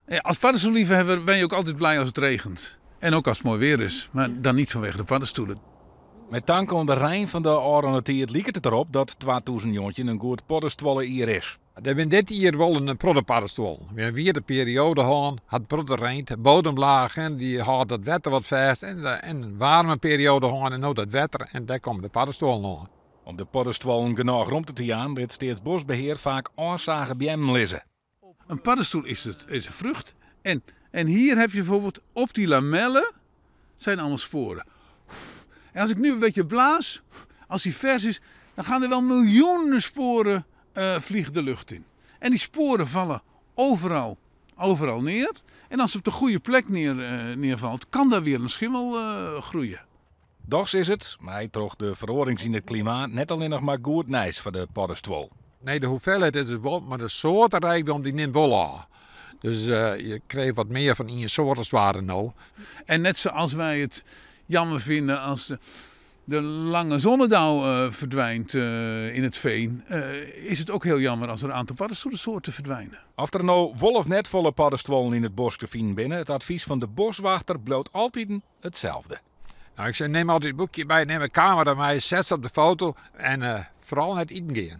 Ja, als paddenstoelliefhebber ben je ook altijd blij als het regent. En ook als het mooi weer is, maar dan niet vanwege de paddenstoelen. Met dank aan de Rijn van de Oranje liep het erop dat 2000 jongetje een goed paddenstoelen hier is. Er ben dit hier wel een prodderpaddenstoel. We hebben weer de periode gehad, had prodderreint, bodemlaag en die houdt het wetter wat vast. En een warme periode gehad en nu dat wetter en daar komen de paddenstoelen nog. Om de paddenstoelen genoeg rond te gaan, weet steeds bosbeheer vaak oorzaken bij hem lezen. Een paddenstoel is een vrucht. En hier heb je bijvoorbeeld op die lamellen zijn allemaal sporen. En als ik nu een beetje blaas, als die vers is, dan gaan er wel miljoenen sporen vliegen de lucht in. En die sporen vallen overal neer. En als het op de goede plek neervalt, kan daar weer een schimmel groeien. Dochs is het, maar hij trok de verhoring in het klimaat net alleen nog maar goed nijs voor de paddenstoel. Nee, de hoeveelheid is het wel, maar de soortenrijkdom die neemt wel af. Dus je krijgt wat meer van in je soortenswaarde nou. En net zoals wij het jammer vinden als de lange zonnedauw verdwijnt in het veen, is het ook heel jammer als er een aantal paddenstoelensoorten verdwijnen. Of er nou vol of net volle paddenstoelen in het bos te vinden binnen, het advies van de boswachter bloot altijd hetzelfde. Nou, ik zei, neem altijd het boekje bij, neem een camera bij, zet ze op de foto en vooral net eten gaan.